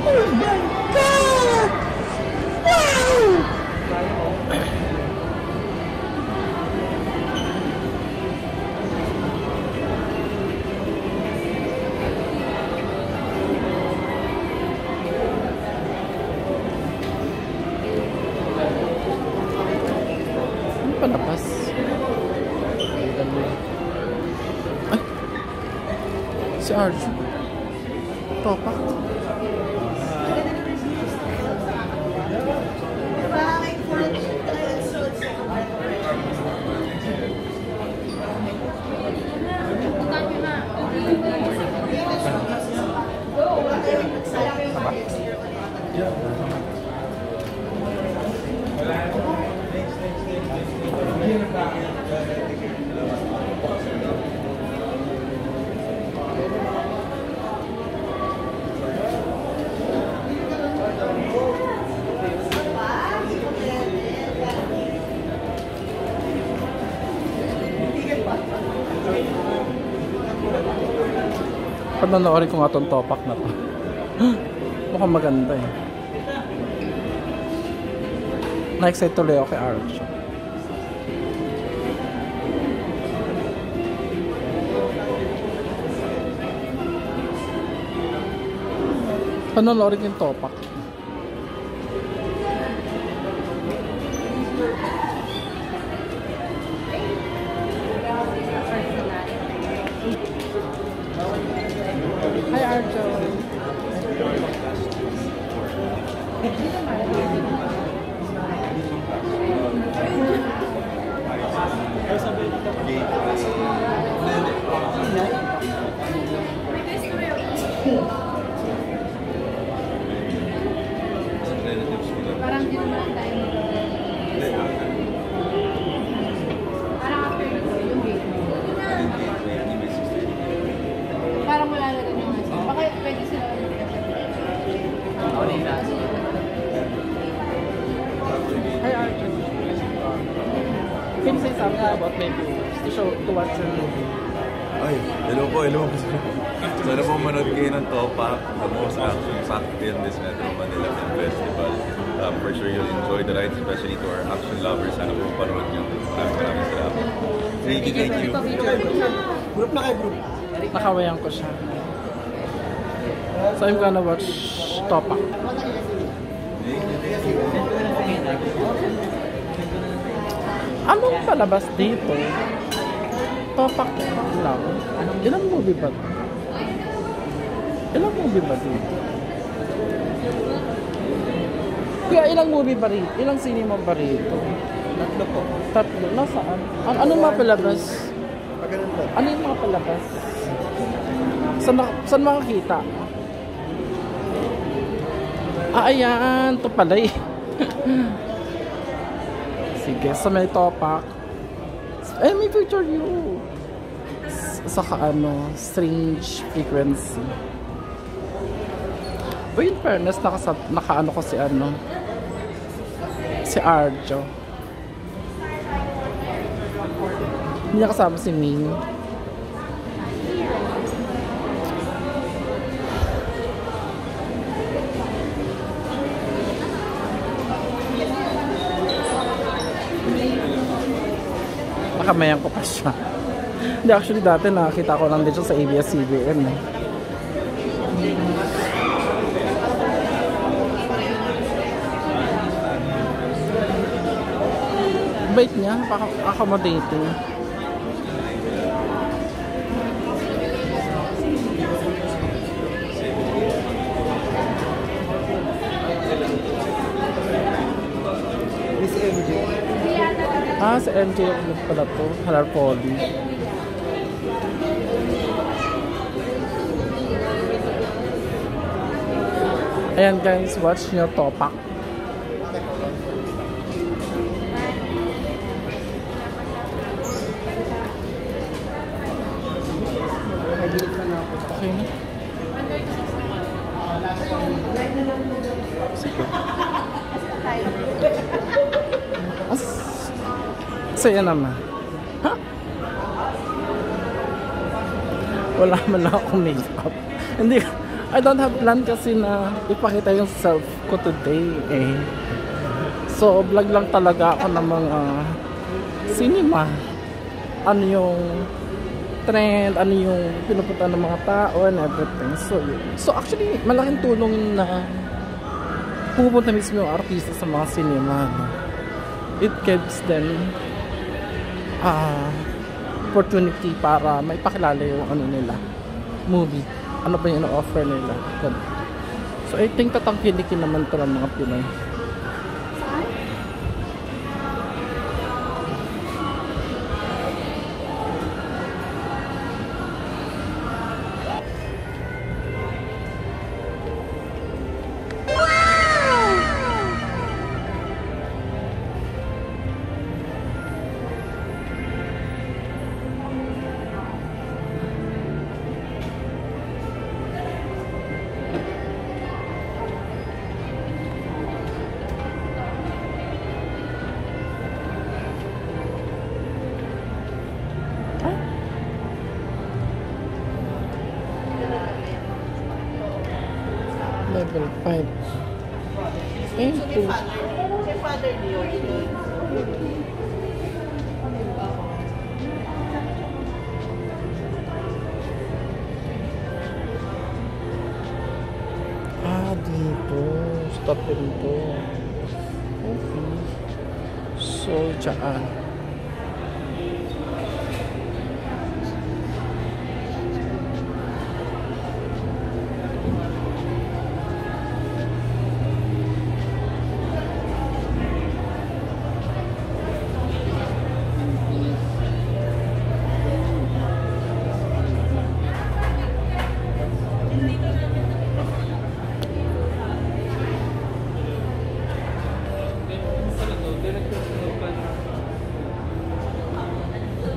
Oh my God! Wow! Ano palabas? Ay! Si Arjun. Topak. Panonoorin ko nga itong topak na to. Mukhang maganda eh. Na-excite tuloy ako kay Arch. Panonoorin yung topak. Hi Arjo. Parang di naman tayo. Parang after yung gate. Parang wala na rin yung asa. Baka pwede sila. Hi Arjo. Can you say something about maybe to watch your movie? Ay, hello po. Sana po manood kayo ng Topak, the most action-packed film this Metro Manila Film Festival. For sure you'll enjoy the ride, especially to our action lovers. Sana po panood nyo. Maraming salamat. Thank you. Group na kayo, group. Nakawayan ko siya. So I'm gonna watch Topak. Anong palabas dito? Topak lang. Ilang movie ba? Ilang movie ba dito? Kaya ilang movie ba rito? Ilang cinema ba rito? Tatlo po. Tatlo? Nasaan? Anong mga palabas? Ano yung mga palabas? Saan makakita? Ayan. Ito pala eh. Sige, sa may Topak. Eh, may picture you. Saka Strange Frequency. But in fairness, nakaano ko si Arjo. Hindi niya kasama si Ming. Nakamayan ko pa siya. Hindi, actually dati nakakita ko lang din siya sa ABS-CBN eh. Bait niya, accommodating. Miss MJ. Si MJ yung pala to, Halar Poly. Ayan guys, watch nyo Topak. Okay na. Sige. Saya naman. Ha? Wala man lang akong makeup. Hindi, I don't have plan kasi na ipakita yung self ko today eh. So, vlog lang talaga ako ng mga cinema. Ano yung trend, ano yung pinupunta ng mga tao and everything. So actually, malaking tulong na pupunta mismo yung artista sa mga cinema. No? It gives them opportunity para maipakilala yung ano nila, movie. Ano ba yung offer nila. So I think tatangkilikin naman ito ng mga Pinoy. Level 5. Eh, dito. Stopin to. Okay. So, tsaan.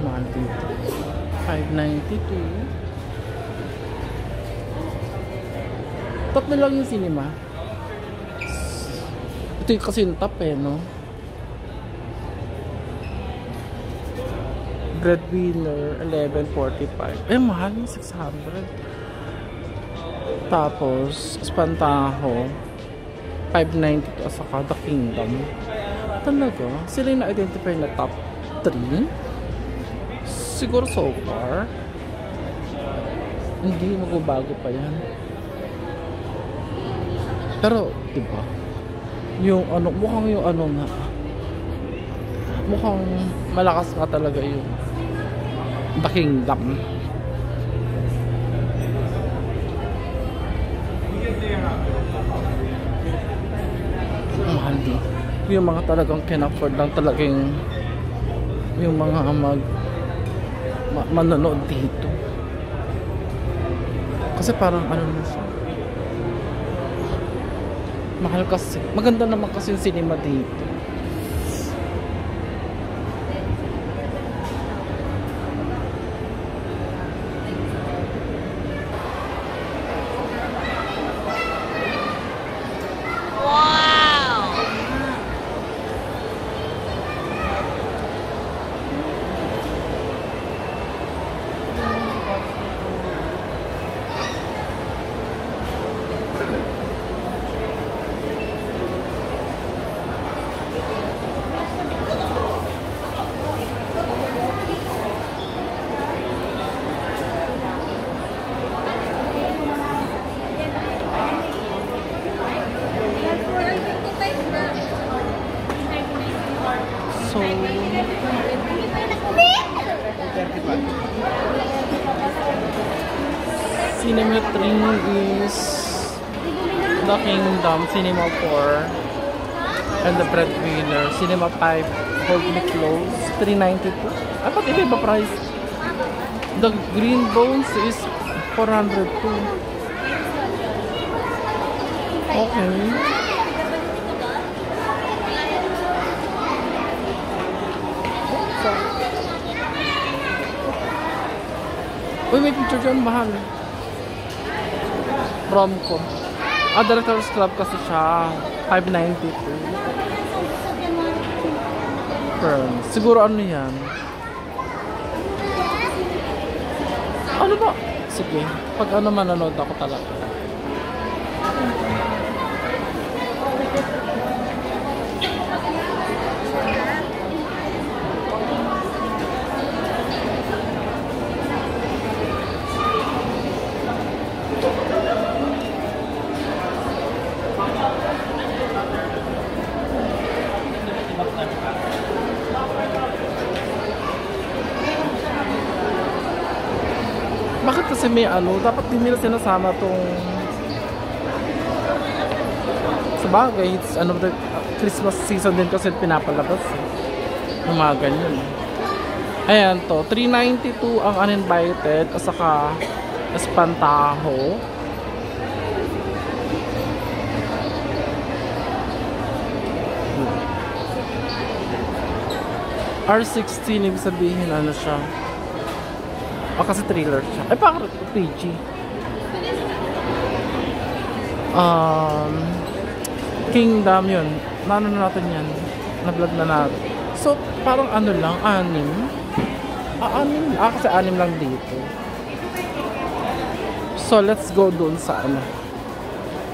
Mahal dito. 592. Top na lang yung cinema. Ito yung kasi yung top eh, no? Breadwinner, 1145. Eh, mahal yung 600. Tapos, Espantajo, 592 at saka The Kingdom. Talaga? Sila yung na-identify na top 3? Siguro so far. Hindi, magbabago pa yan. Pero, diba? Yung ano, mukhang yung ano na. Mukhang malakas nga talaga yung The Kingdom. Mahal din. Yung mga talagang can-afford lang talagang yung mga manonood dito. Kasi parang ano na siya. Mahal kasi. Maganda naman kasi yung cinema dito. So, Cinema 3 is The Kingdom, Cinema 4 and The Breadwinner. Cinema 5, Hold Me Close, 392. I thought iba price. The Green Bones is 402. Okay. Uy, may picture dyan, mahal. Romcom. Director's Club kasi siya. 592. Pearl. Siguro ano yan? Ano ba? Sige. Pag ano manonood ako talaga. kasi may ano, dapat din nila sinasama tong sa bagay, it's, ano, Christmas season din kasi pinapalabas yung mga ganyan. Ayan to, 392 ang uninvited at saka Espantajo. R16, ibig sabihin ano siya, kasi thriller siya. Ay, bakit PG? Kingdom yun. Naano na natin yan. Na-vlog na natin. So, parang ano lang, 6. Kasi 6 lang dito. So, let's go doon sa ano.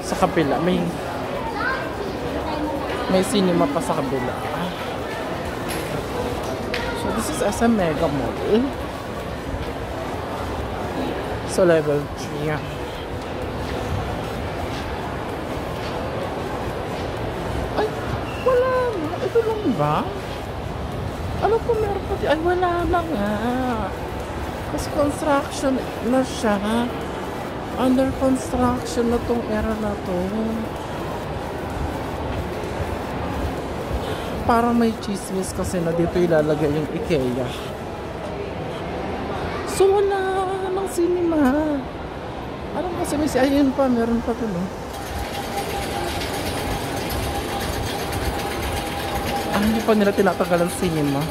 Sa kabila. May cinema pa sa kabila. So, this is SM Mega Mall. So, level 3. Ay, wala na. Ito lang ba? Ano po meron pa? Ay, wala na nga. Kasi construction na siya. Under construction na tong era na to. Parang may chismis kasi na dito ilalagay yung IKEA. So wala ng cinema. Ano kasi may ayun pa, meron pa to, no? Hindi pa nila tinatanggal ang cinema.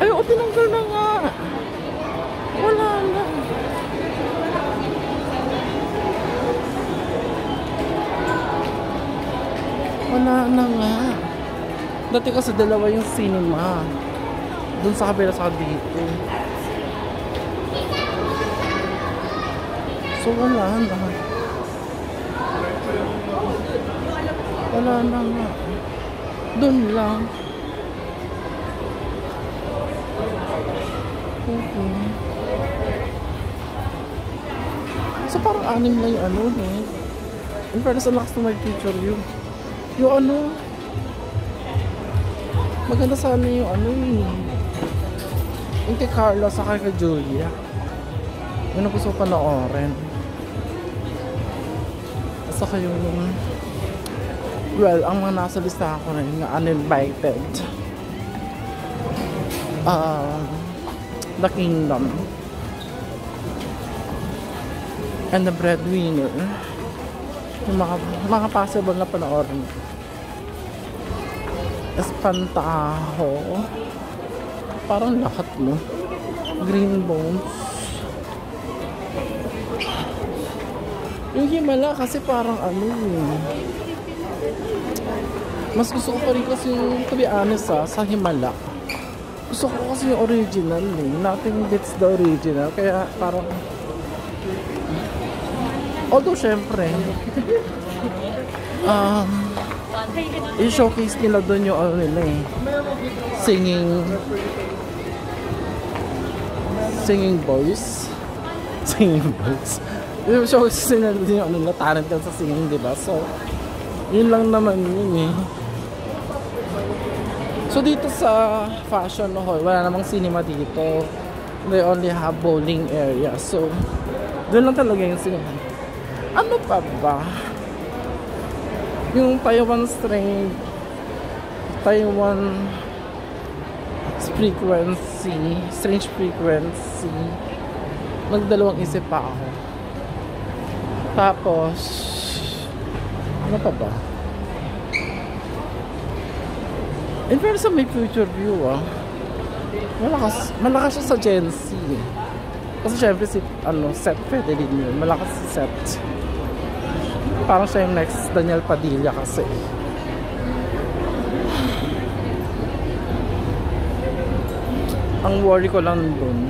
Ay, tinanggal na nga. Wala na. Wala na nga. Dati kasi dalawa yung cinema. Doon sa kabila sa dito. So wala na. Wala na nga. Doon lang. Okay. So parang 6 na yung ano eh. In fairness, ang lakas na may picture yun. Yung ano, maganda sana yung ano eh. Yung kay Carla sa kay Julia. Yun ang gusto ko panoorin. Saka yung well, ang mga nasa lista ko na yung uninvited. The Kingdom and The Breadwinner. Yung mga possible na panoorin. Espantajo. Parang lahat, no? Green Bones. Yung Himala kasi parang ano eh. Mas gusto ko pa rin kasi yung, to be honest sa Himala. Gusto ko kasi yung original eh. Nothing beats the original. Kaya parang although syempre i-showcase nila doon yung ano nila eh, singing boys i-showcase nila doon yung ano nila, talent sa singing, diba? So yun lang naman yun eh. So dito sa Fashion Hall wala namang cinema dito, they only have bowling area, so doon lang talaga yung cinema. Ano pa ba? Yung Taiwan Strange Frequency. Nagdalawang isip pa ako. Tapos ano pa ba? In fairness, may future view malakas siya sa Gen Z eh. Kasi syempre si Seth Federin yun. Malakas si Seth. Parang siya yung next Daniel Padilla kasi. Ang worry ko lang dun,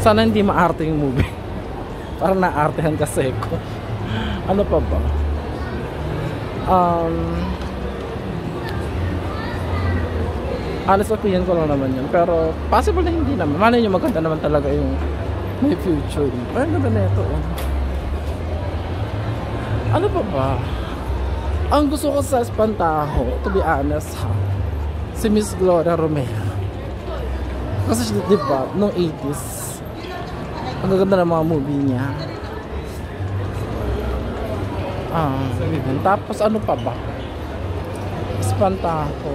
sana hindi maarte yung movie. Parang naartehan kasi ko. Ano pa ba? Honest opinion ko lang naman yun. Pero possible na hindi naman. Malay nyo maganda naman talaga yung may future. Ay, ganda na ito. Ano pa ba? Ang gusto ko sa Espantajo, to be honest ha, si Miss Gloria Romero. Kasi di ba, nung 80s, ang gaganda ng mga movie niya. Yun. Tapos ano pa ba? Espantajo.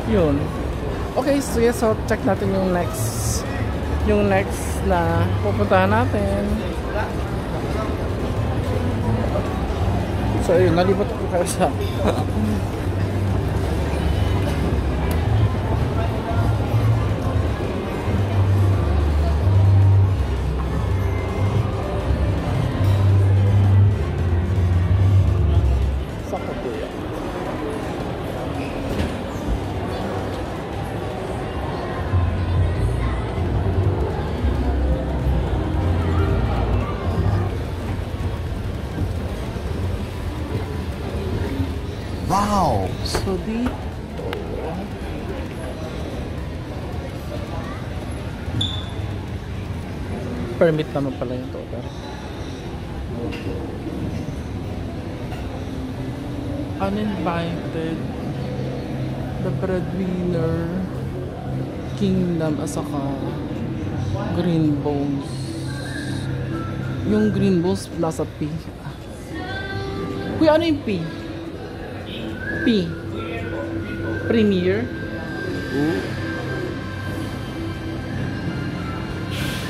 Yun. Okay, so yes, so check natin yung next na pupuntahan natin. So yun, nalibot ko kayo sa sa Korea. Wow! So dito permit naman pala yung total. Uninvited, The Breadwinner, Kingdom, at saka Green Bones. Yung Green Bones nasa P. Kuya, ano yung P? P. Premiere.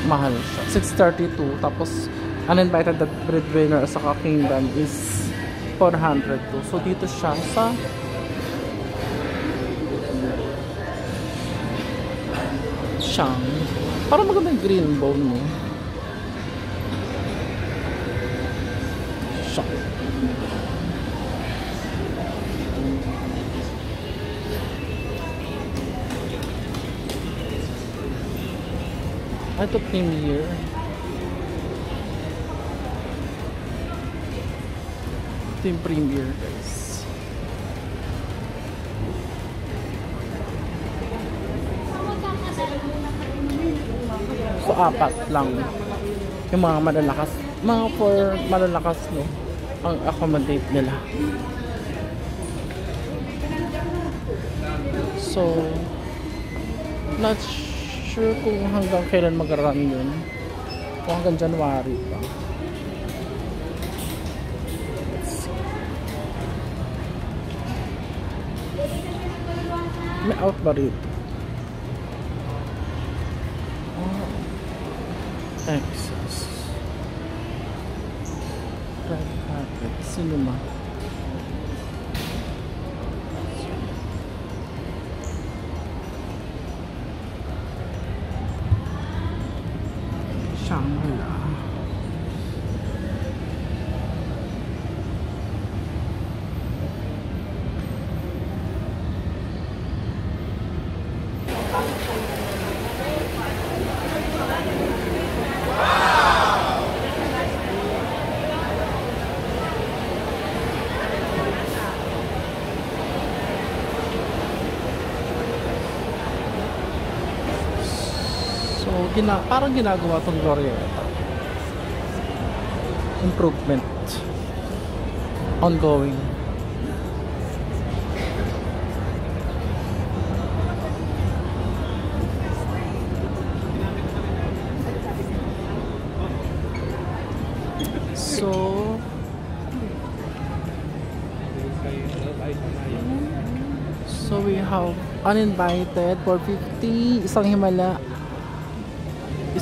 Mahal siya. 632. Tapos, Uninvited, The Breadwinner, sa Kingdom is 402. So, dito siya sa Shang. Parang maganda yung green bone mo. Shang. Ito premiere. Ito yung premiere, guys. So apat lang yung mga malalakas, mga for malalakas, no, ang accommodate nila. So not sure kung hanggang kailan mag-run yun, o hanggang January pa. May out ba rito? Texas Red Carpet Cinema. Shangri-La. Parang ginagawa itong Glorieta. Improvement. Ongoing. So we have Uninvited 450,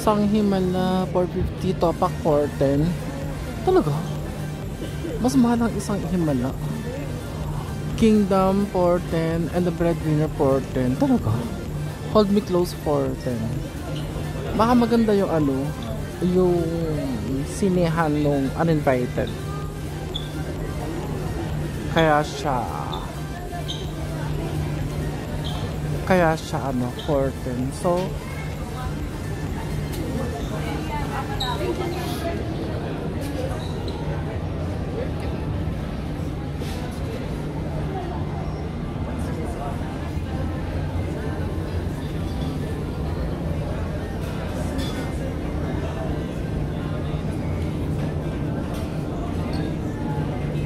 isang Himala 450, Topak 410. Talaga? Mas mahal ang isang Himala. Kingdom 410 and The Breadwinner 410. Talaga? Hold Me Close 410. Baka maganda yung yung sinehan nung Uninvited. Kaya siya 410. So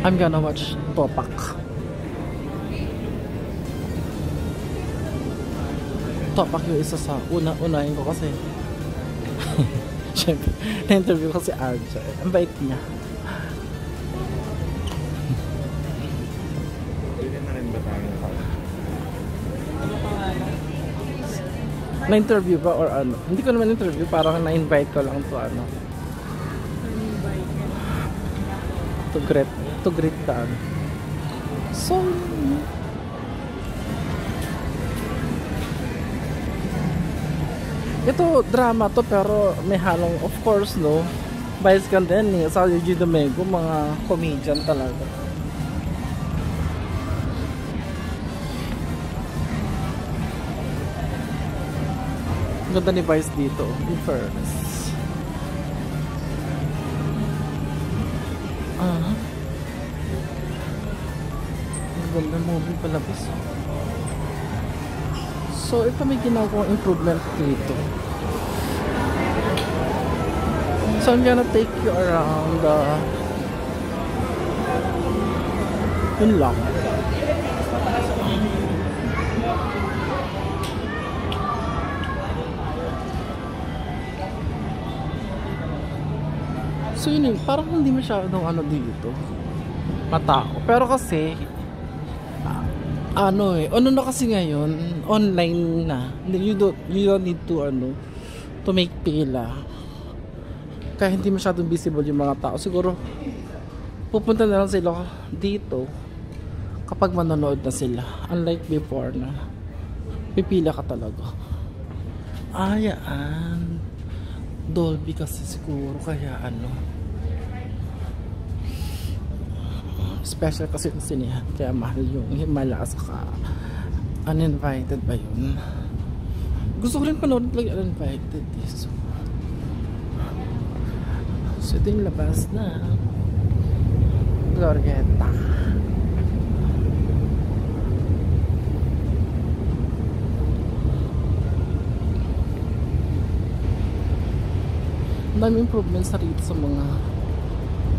I'm gonna watch Topak. Topak yung isa sa unahin ko kasi syempre, na-interview ko si Arja. Ang bait niya. Pwede na rin ba tayo? Na-interview ba or ano? Hindi ko naman interview, parang na-invite ko lang to ano. To greet the ano. So, ito drama to pero may halong of course no. Bias ka din eh. Sa Eugene Domingo, mga comedian talaga. Ganda ni Vice dito, in fairness. Ang ganda movie palabas. So, ito may ginagawang improvement dito. So, I'm gonna take you around yun lang. So yun parang hindi masyadong ano dito matao. Pero kasi ano na kasi ngayon online na. You don't need to to make pila. Kaya hindi masyadong visible yung mga tao. Siguro pupunta na lang sila dito kapag manonood na sila. Unlike before na pipila ka talaga. Yan. Dolby kasi siguro kaya special kasi yung sinihan kaya mahal yung Himalaya saka Uninvited ba yun? Gusto ko rin panood lang Uninvited so ito yung labas na Glorieta. Ang dami improvements na rito sa mga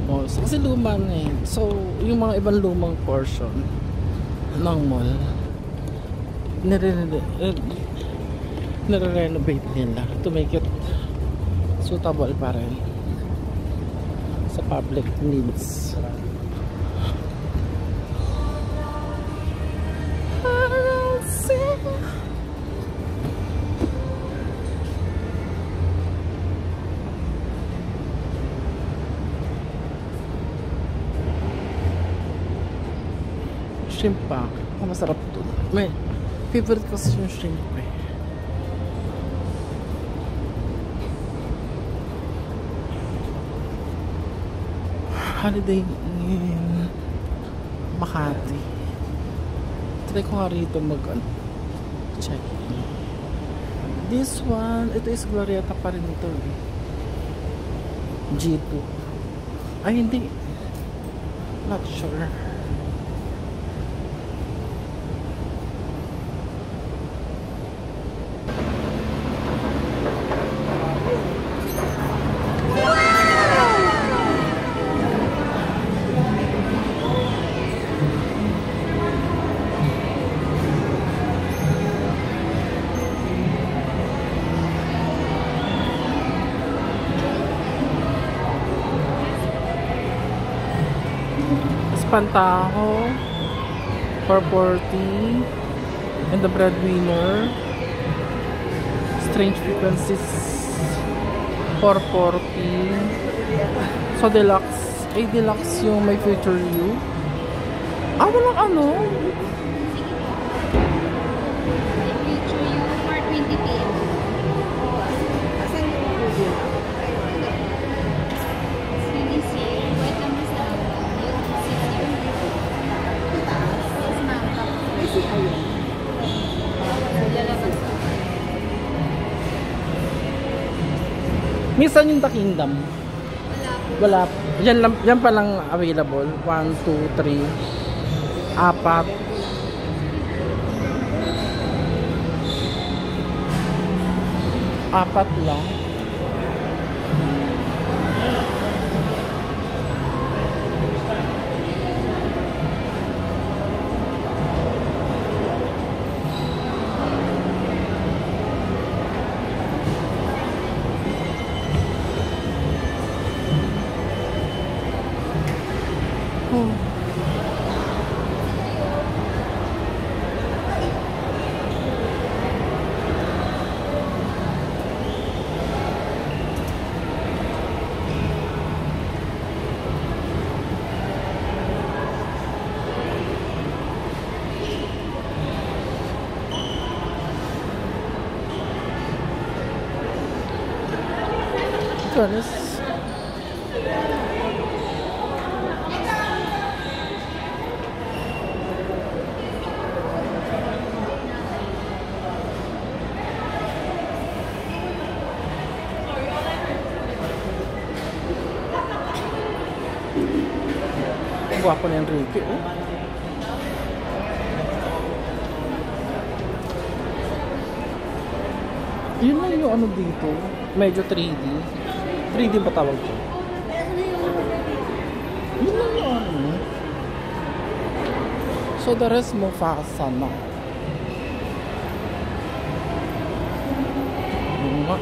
malls kasi luma na eh. So yung mga ibang lumang portion ng mall nire-renovate nila to make it suitable pa rin sa public needs. Shrimp pa. Ang masarap to. May favorite kasi yung shrimp eh. Holiday in Makati. Try ko nga rito check in. This one, ito is Glorieta pa rin ito eh. G2. Ay hindi. Not sure. Pantaho 440 and the Breadwinner Strange Frequencies 440. So deluxe yung may future you. Walang Future you for 20 p.m. Asan yung video? Minsan yung The Kingdom. Wala. Yan pa lang available. 1, 2, 3 4 lang. fairness, gwapo ni Enrique, oh. Yun lang yung ano dito, medyo 3D. 3D ba tawag ko? Yun lang yung ano. So the rest mo Mufasa na. Yun nga.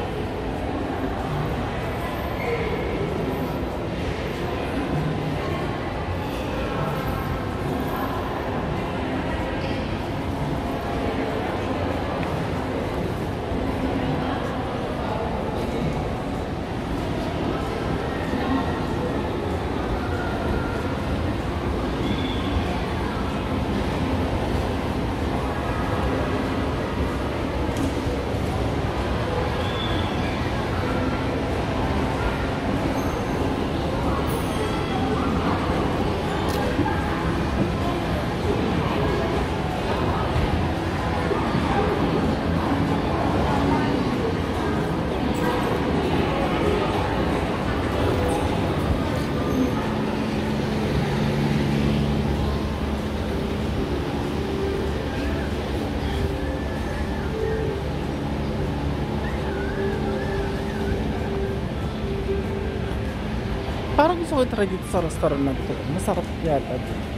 Parang gusto ko i-try dito sa restaurant na to. Masarap yata dito.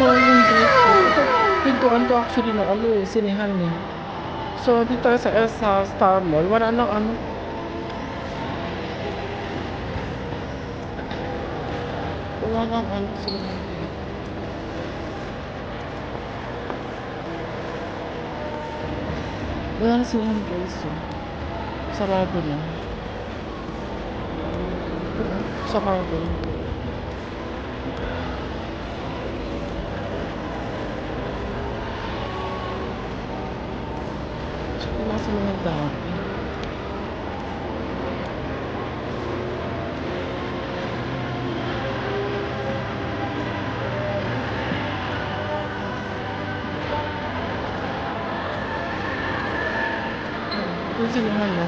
So, yun guys. Pintuan to actually ng ano eh, sinihan eh. So, dito tayo sa Star Mall. Wala nang ano. Wala nang ano sinihan. Wala na sinihan guys. So. Sarado na. Sarado na. kasi mga dami. Ito sila ano.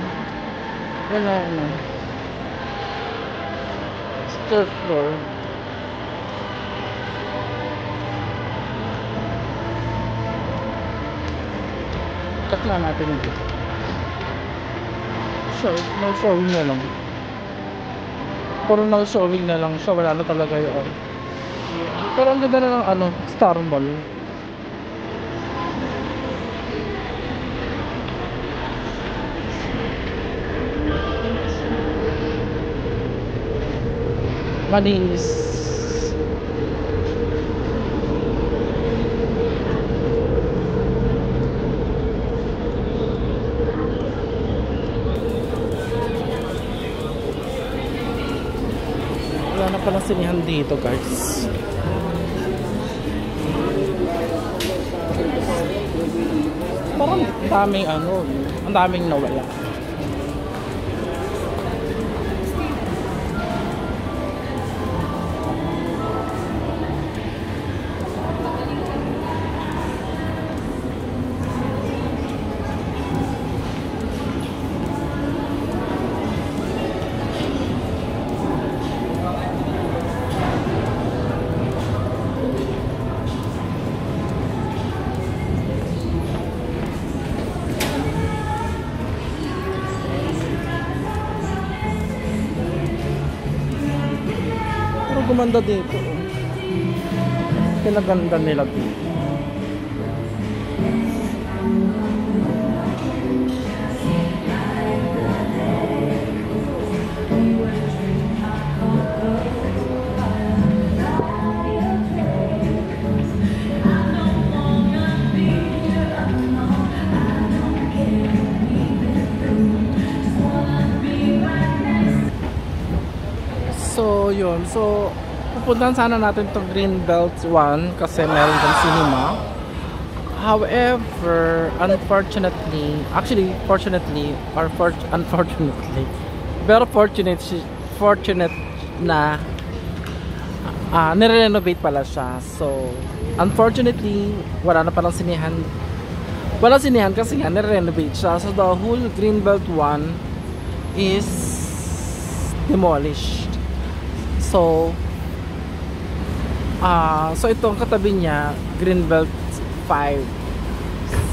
Wala na. Third floor. Takla natin ito. So, no-showing na lang. Puro no-showing na lang siya. Wala na talaga yun. Pero ang ganda na ng ano, Star Mall. Malinis. Wala na palang sinihan dito, guys. Parang daming ano, ang daming nawala. Gumanda dito. Pinaganda nila dito. So yun, so pupuntahan sana natin itong Greenbelt 1 kasi meron kang cinema. However, unfortunately, actually fortunately or unfortunately, very fortunate na nire-renovate pala siya. So unfortunately, wala na palang sinihan. Wala sinihan kasi nga nire-renovate siya. So the whole Greenbelt 1 is demolished. So itong katabi niya, Greenbelt 5.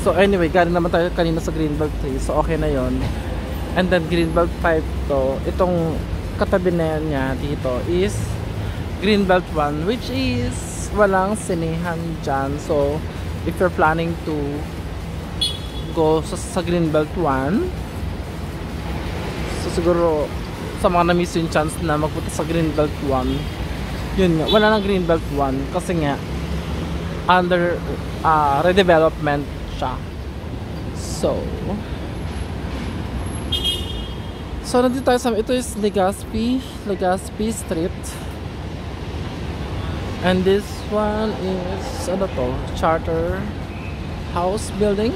So anyway, galing naman tayo kanina sa Greenbelt 3. So okay na yon. And then Greenbelt 5 to. Itong katabi na niya dito is Greenbelt 1, which is walang sinihan dyan. So if you're planning to go sa Greenbelt 1, so siguro sa mga na-miss yung chance na magpunta sa Greenbelt 1, yun nga, wala nang Greenbelt 1 kasi nga under redevelopment siya. So nandito tayo sa, ito is Legazpi Street, and this one is ano to, Charter House Building,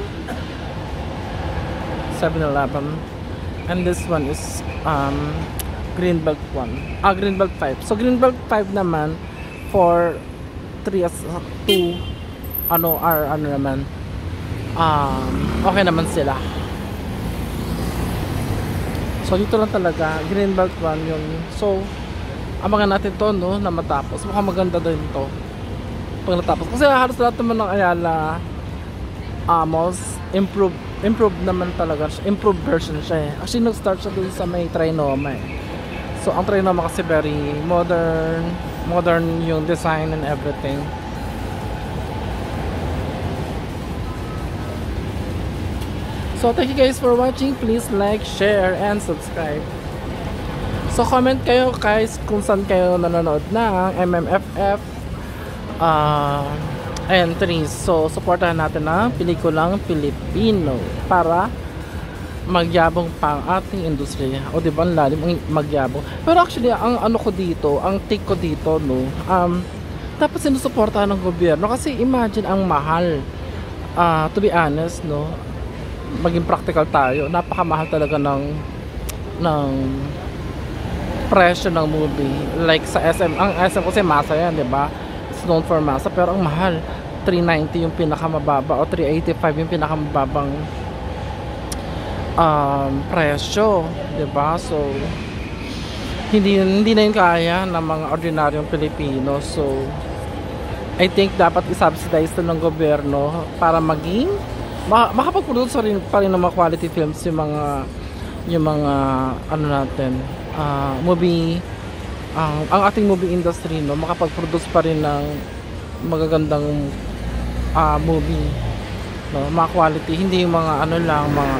7-Eleven. And this one is Greenbelt 1. Greenbelt 5. So Greenbelt 5 naman for 3 as 2 naman. Okay naman sila. So dito lang talaga Greenbelt 1 yun. So abangan natin to, no, na matapos. Mukhang maganda din to pag natapos. Kasi halos lahat naman ng Ayala malls improved naman talaga. Improved version siya eh. Actually nag-start siya dun sa may Trinoma eh. So ang Trinoma kasi very modern yung design and everything. So thank you guys for watching. Please like, share, and subscribe. So comment kayo guys kung saan kayo nanonood ng MMFF entries. So supportahan natin ang pelikulang Pilipino para magyabong pa ang ating industriya. O diba, ang lalim ang magyabong. Pero actually ang ano ko dito, ang take ko dito, no, dapat sinusuportahan ng gobyerno kasi imagine ang mahal, to be honest, no. maging practical tayo, napakamahal talaga ng presyo ng movie. Like sa SM, ang SM kasi masa yan, di ba? It's known for masa, pero ang mahal. 390 yung pinakamababa o 385 yung pinakamababang presyo, di ba? So hindi na yun kaya ng mga ordinaryong Pilipino. So I think dapat i-subsidize to ng gobyerno para maging makapag-produce pa rin ng mga quality films yung mga ano natin, movie, ang ating movie industry, no, makapag-produce pa rin ng magagandang movie, no, mga quality, hindi yung mga ano lang, mga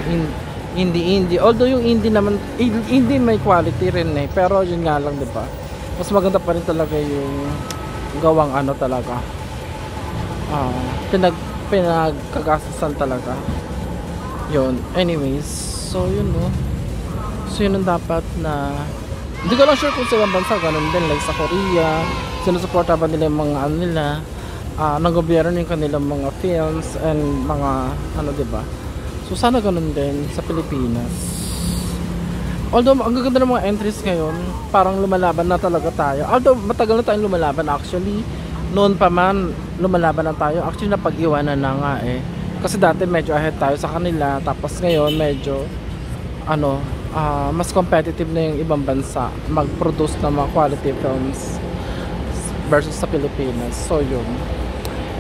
indie, although yung indie naman, indie may quality rin eh, pero yun nga lang, diba, mas maganda pa rin talaga yung gawang ano talaga, pinagkagastusan talaga yun. Anyways, so yun, no, so yun ang dapat na, hindi ko lang sure kung sa ibang bansa ganun din, like sa Korea sinusuporta ba nila yung mga ano nila, ng gobyerno yung kanilang mga films and mga ano, diba, so sana ganun din sa Pilipinas. Although ang gaganda ng mga entries ngayon, parang lumalaban na talaga tayo, although matagal na tayong lumalaban actually, noon pa man lumalaban na tayo, actually napag-iwanan na nga eh, kasi dati medyo ahead tayo sa kanila, tapos ngayon medyo ano, mas competitive na yung ibang bansa mag-produce ng mga quality films versus sa Pilipinas. So yun,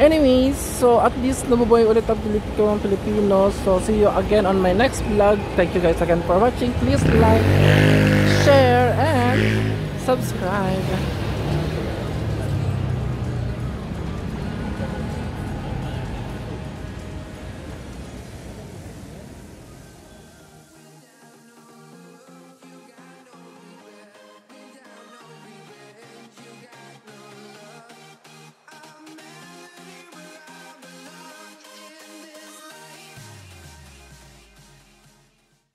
anyways, so at least nabubuhay ulit ang Pilipino. So see you again on my next vlog. Thank you guys again for watching. Please like, share and subscribe.